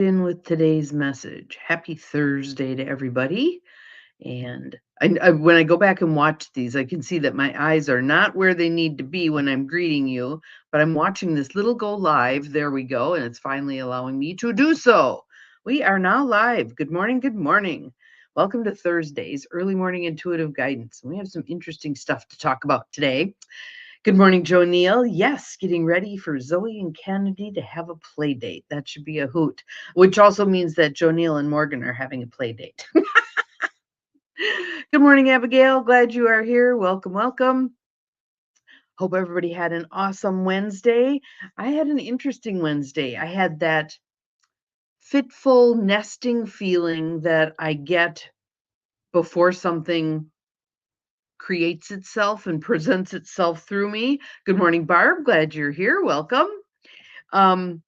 In with today's message. Happy Thursday to everybody. And when I go back and watch these, I can see that my eyes are not where they need to be when I'm greeting you, but I'm watching this little go live. There we go. And it's finally allowing me to do so. We are now live. Good morning. Good morning. Welcome to Thursday's early morning intuitive guidance. We have some interesting stuff to talk about today. Good morning, Joe Neal. Yes, getting ready for Zoe and Kennedy to have a play date. That should be a hoot, which also means that Joe Neal and Morgan are having a play date. Good morning, Abigail. Glad you are here. Welcome, welcome. Hope everybody had an awesome Wednesday. I had an interesting Wednesday. I had that fitful nesting feeling that I get before something creates itself and presents itself through me. Good morning, Barb. Glad you're here. Welcome. Um,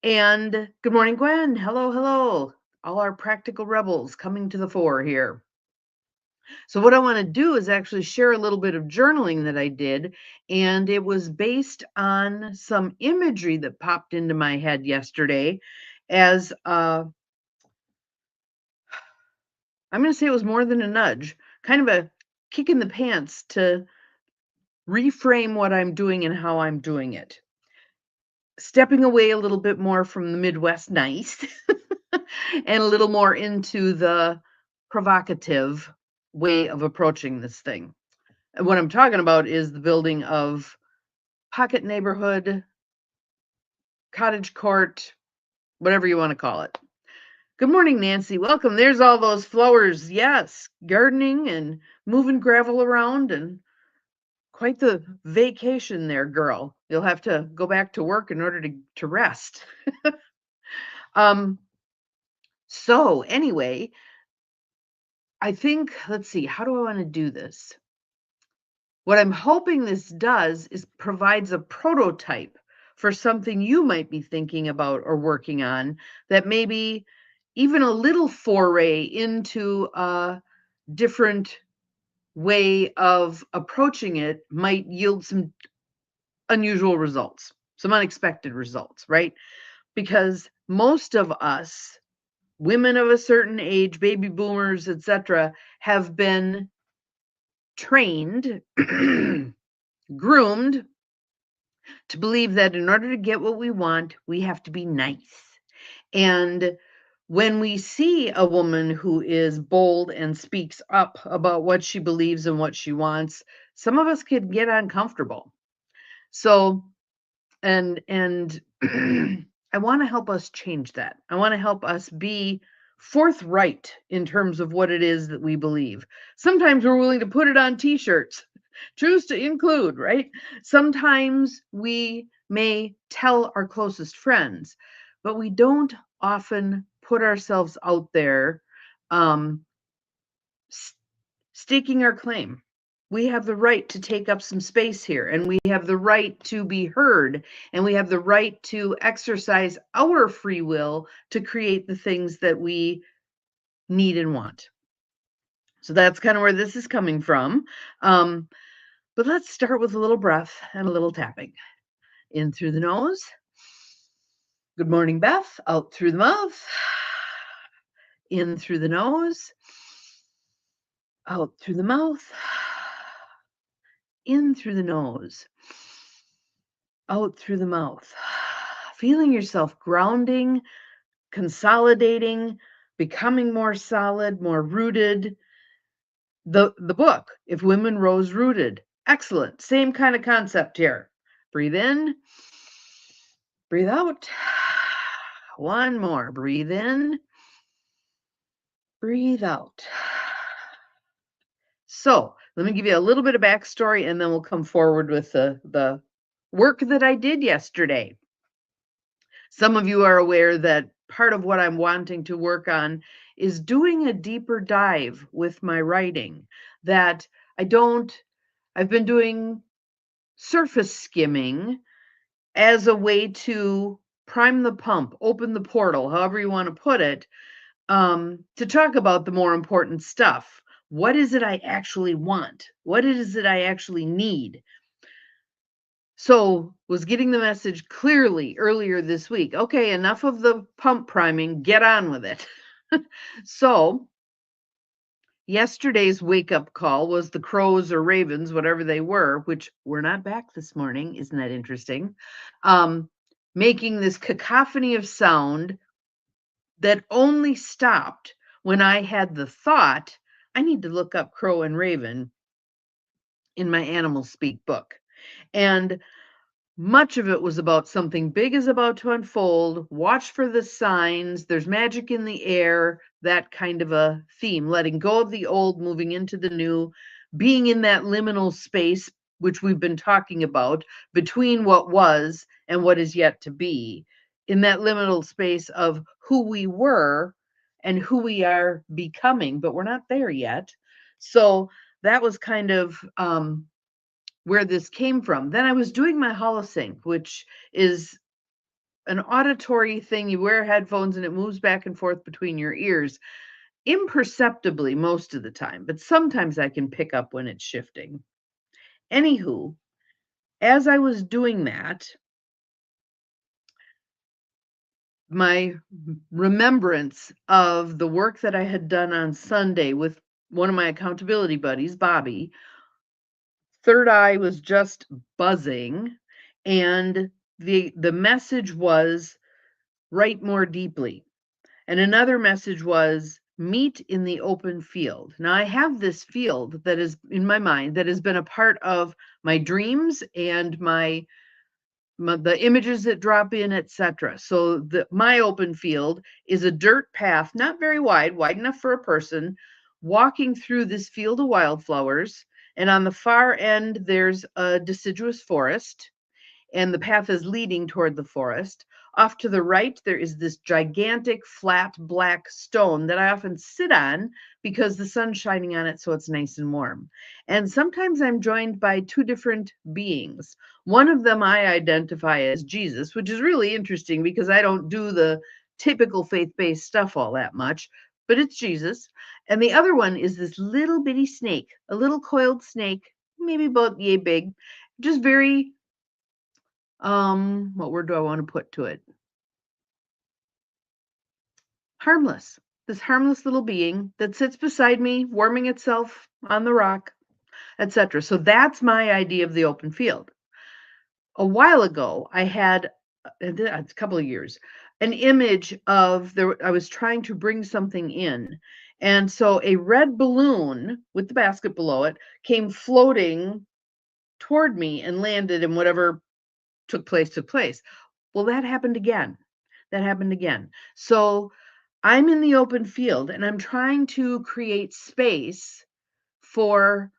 and good morning, Gwen. Hello, hello. All our practical rebels coming to the fore here. So what I want to do is actually share a little bit of journaling that I did, and it was based on some imagery that popped into my head yesterday as I'm going to say it was more than a nudge, kind of a kick in the pants to reframe what I'm doing and how I'm doing it. Stepping away a little bit more from the Midwest nice and a little more into the provocative way of approaching this thing. And what I'm talking about is the building of pocket neighborhood, cottage court, whatever you want to call it. Good morning, Nancy. Welcome. There's all those flowers. Yes, gardening and moving gravel around and quite the vacation there, girl. You'll have to go back to work in order to rest. So anyway, I think, let's see, how do I want to do this? What I'm hoping this does is provides a prototype for something you might be thinking about or working on that maybe even a little foray into a different way of approaching it might yield some unusual results, some unexpected results, right? Because most of us, women of a certain age, baby boomers, etc., have been trained, groomed to believe that in order to get what we want, we have to be nice. And when we see a woman who is bold and speaks up about what she believes and what she wants, some of us could get uncomfortable. So, and I want to help us change that. I want to help us be forthright in terms of what it is that we believe. Sometimes we're willing to put it on t-shirts. Choose to include, right? Sometimes we may tell our closest friends, but we don't often put ourselves out there um, staking our claim. We have the right to take up some space here, and we have the right to be heard, and we have the right to exercise our free will to create the things that we need and want. So that's kind of where this is coming from. But let's start with a little breath and a little tapping. In through the nose. Good morning, Beth. Out through the mouth. In through the nose. Out through the mouth. In through the nose. Out through the mouth. Feeling yourself grounding, consolidating, becoming more solid, more rooted. The book, If Women Rose Rooted. Excellent. Same kind of concept here. Breathe in. Breathe out. One more. Breathe in. Breathe out. So let me give you a little bit of backstory and then we'll come forward with the work that I did yesterday. Some of you are aware that part of what I'm wanting to work on is doing a deeper dive with my writing, that I've been doing surface skimming as a way to prime the pump, open the portal, however you want to put it, to talk about the more important stuff. What is it I actually want? What is it I actually need? So, was getting the message clearly earlier this week. Okay, enough of the pump priming, get on with it. So, yesterday's wake up call was the crows or ravens, whatever they were, which were not back this morning. Isn't that interesting? Um, Making this cacophony of sound that only stopped when I had the thought, I need to look up crow and raven in my animal speak book. And much of it was about something big is about to unfold. Watch for the signs. There's magic in the air, that kind of a theme, letting go of the old, moving into the new, being in that liminal space, which we've been talking about, between what was and what is yet to be, in that liminal space of who we were and who we are becoming, but we're not there yet. So that was kind of where this came from. Then I was doing my holosync, which is an auditory thing. You wear headphones and it moves back and forth between your ears imperceptibly most of the time, but sometimes I can pick up when it's shifting. Anywho, as I was doing that, my remembrance of the work that I had done on Sunday with one of my accountability buddies, Bobby, third eye was just buzzing, and the message was write more deeply. And another message was meet in the open field. Now I have this field that is in my mind that has been a part of my dreams and the images that drop in, etc. So my open field is a dirt path, not very wide enough for a person, walking through this field of wildflowers. And on the far end, there's a deciduous forest, and the path is leading toward the forest. Off to the right, there is this gigantic flat black stone that I often sit on because the sun's shining on it, so it's nice and warm. And sometimes I'm joined by two different beings. One of them I identify as Jesus, which is really interesting because I don't do the typical faith based stuff all that much, but it's Jesus. And the other one is this little bitty snake, a little coiled snake, maybe about yay big, just very what word do I want to put to it? Harmless. This harmless little being that sits beside me, warming itself on the rock, etc. So that's my idea of the open field. A while ago, I had a couple of years, an image of there. I was trying to bring something in, and so a red balloon with the basket below it came floating toward me and landed in whatever took place. Well, that happened again. That happened again. So I'm in the open field and I'm trying to create space for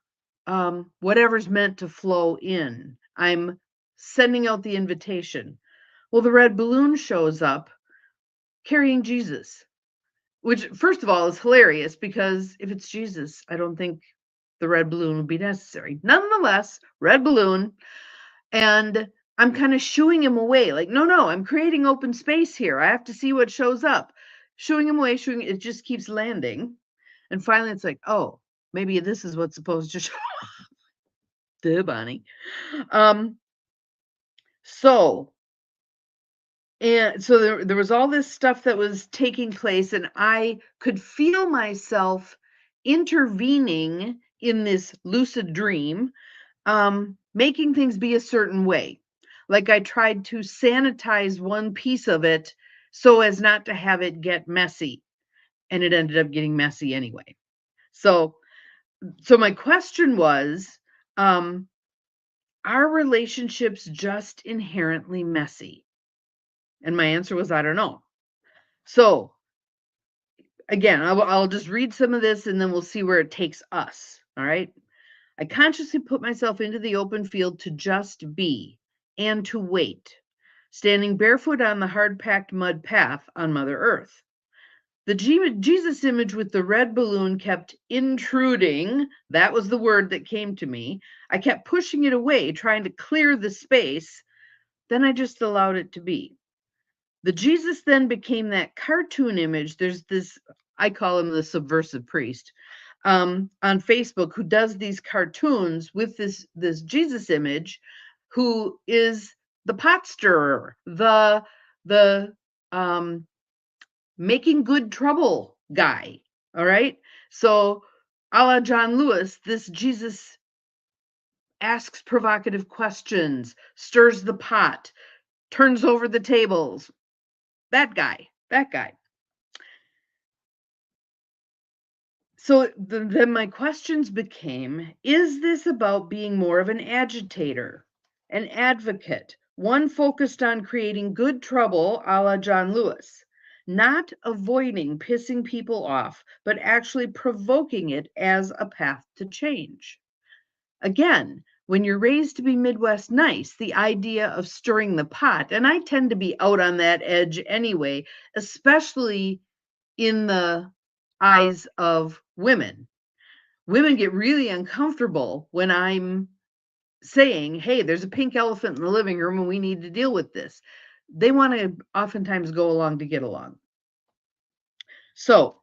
whatever's meant to flow in. I'm sending out the invitation. Well, the red balloon shows up carrying Jesus, which, first of all, is hilarious because if it's Jesus, I don't think the red balloon would be necessary. Nonetheless, red balloon. And I'm kind of shooing him away. Like, no, I'm creating open space here. I have to see what shows up. Shooing him away, it just keeps landing. And finally it's like, oh, maybe this is what's supposed to show up. Duh, Bonnie. Um, so there was all this stuff that was taking place, and I could feel myself intervening in this lucid dream, making things be a certain way. Like I tried to sanitize one piece of it so as not to have it get messy, and it ended up getting messy anyway. So my question was, are relationships just inherently messy? And my answer was, I don't know. So again, I'll just read some of this and then we'll see where it takes us. All right. I consciously put myself into the open field to just be and to wait, standing barefoot on the hard-packed mud path on Mother Earth. The Jesus image with the red balloon kept intruding. That was the word that came to me. I kept pushing it away, trying to clear the space. Then I just allowed it to be. The Jesus then became that cartoon image. There's this, I call him the subversive priest, on Facebook, who does these cartoons with this Jesus image, who is the pot stirrer, the making good trouble guy. All right. So, a la John Lewis, this Jesus asks provocative questions, stirs the pot, turns over the tables. That guy, that guy. So then my questions became, is this about being more of an agitator, an advocate, one focused on creating good trouble a la John Lewis, not avoiding pissing people off, but actually provoking it as a path to change? Again, when you're raised to be Midwest nice, the idea of stirring the pot, and I tend to be out on that edge anyway, especially in the eyes of women. Women get really uncomfortable when I'm saying, hey, there's a pink elephant in the living room and we need to deal with this. They want to oftentimes go along to get along. So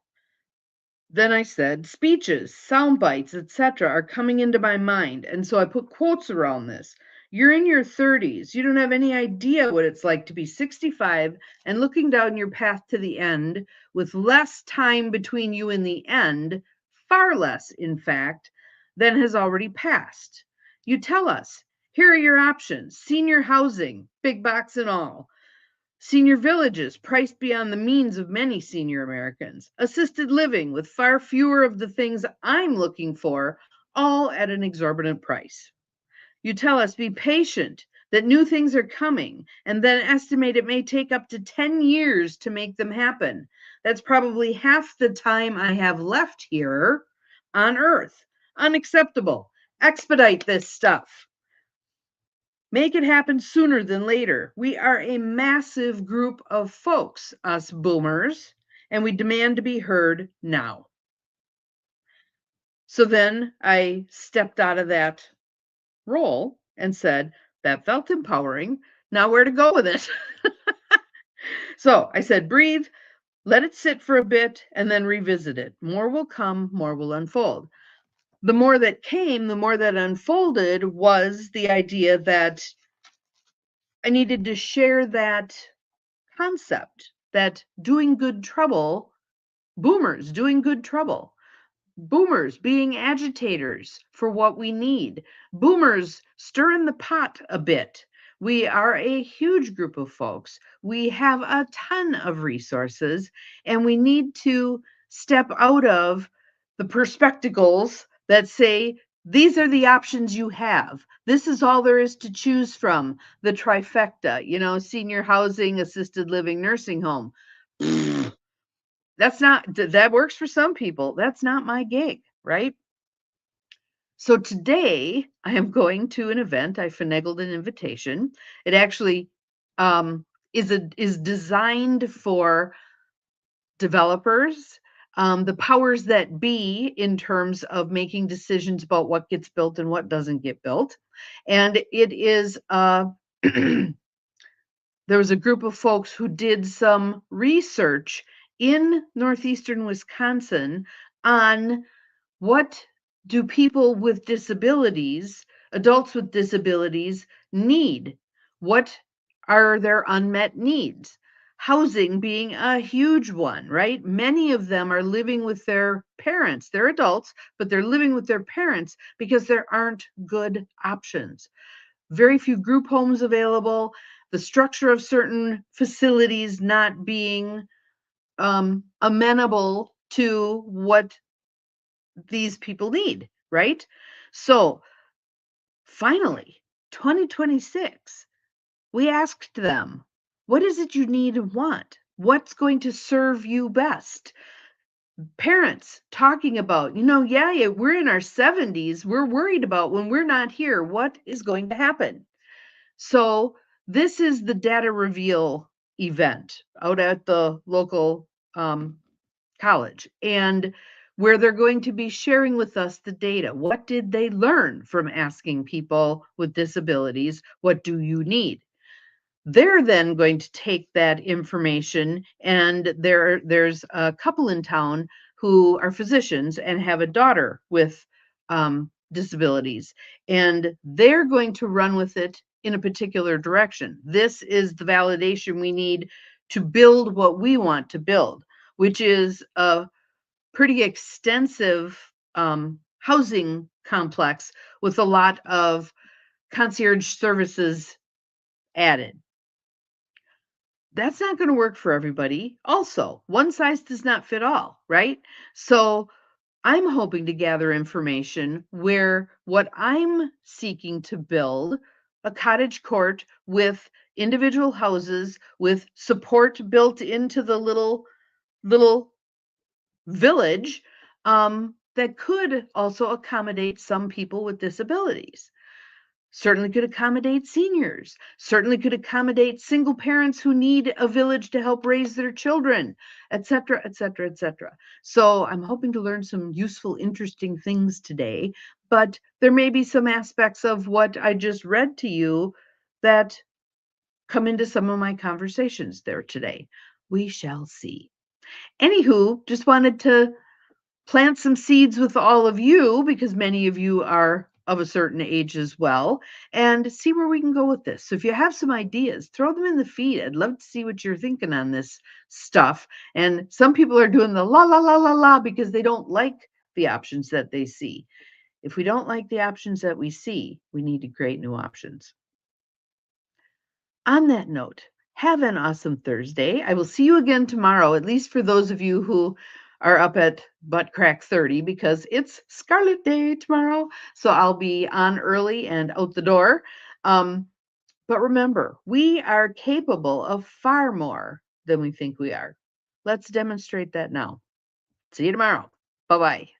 then I said, speeches, sound bites, etc., are coming into my mind. And so I put quotes around this. You're in your 30s. You don't have any idea what it's like to be 65 and looking down your path to the end with less time between you and the end, far less, in fact, than has already passed. You tell us, here are your options: senior housing, big box and all; senior villages priced beyond the means of many senior Americans; assisted living with far fewer of the things I'm looking for, all at an exorbitant price. You tell us, be patient, that new things are coming, and then estimate it may take up to 10 years to make them happen. That's probably half the time I have left here on Earth. Unacceptable. Expedite this stuff. Make it happen sooner than later. We are a massive group of folks, us boomers, and we demand to be heard now. So then I stepped out of that role and said, that felt empowering. Now where to go with it? So I said, breathe, let it sit for a bit, and then revisit it. More will come, more will unfold. The more that came, the more that unfolded was the idea that I needed to share that concept, that doing good trouble, boomers doing good trouble, boomers being agitators for what we need, boomers stirring the pot a bit. We are a huge group of folks. We have a ton of resources, and we need to step out of the perspectives that say, these are the options you have. This is all there is to choose from. The trifecta, senior housing, assisted living, nursing home. That's not, that works for some people. That's not my gig, right? So today I am going to an event. I finagled an invitation. It actually is designed for developers, the powers that be in terms of making decisions about what gets built and what doesn't get built. And it is there was a group of folks who did some research in northeastern Wisconsin on what do people with disabilities, adults with disabilities, need? What are their unmet needs? Housing being a huge one, right? Many of them are living with their parents. They're adults, but they're living with their parents because there aren't good options. Very few group homes available, the structure of certain facilities not being amenable to what these people need, right? So finally, 2026, we asked them, what is it you need and want? What's going to serve you best? Parents talking about, yeah, we're in our 70s. We're worried about when we're not here, what is going to happen? So this is the data reveal event out at the local college, and where they're going to be sharing with us the data. What did they learn from asking people with disabilities, what do you need? They're then going to take that information, and there's a couple in town who are physicians and have a daughter with disabilities, and they're going to run with it in a particular direction. This is the validation we need to build what we want to build, which is a pretty extensive housing complex with a lot of concierge services added. That's not going to work for everybody. Also, one size does not fit all, right? So I'm hoping to gather information where what I'm seeking to build a cottage court with individual houses with support built into the little village that could also accommodate some people with disabilities. Certainly could accommodate seniors, certainly could accommodate single parents who need a village to help raise their children, et cetera, et cetera, et cetera. So I'm hoping to learn some useful, interesting things today, but there may be some aspects of what I just read to you that come into some of my conversations there today. We shall see. Anywho, just wanted to plant some seeds with all of you because many of you are of a certain age as well, and see where we can go with this. So if you have some ideas, throw them in the feed. I'd love to see what you're thinking on this stuff. And some people are doing the la la la la la because they don't like the options that they see. If we don't like the options that we see, we need to create new options. On that note, have an awesome Thursday. I will see you again tomorrow, at least for those of you who are up at butt crack 30, because it's Scarlet Day tomorrow. So I'll be on early and out the door. But remember, we are capable of far more than we think we are. Let's demonstrate that now. See you tomorrow. Bye bye.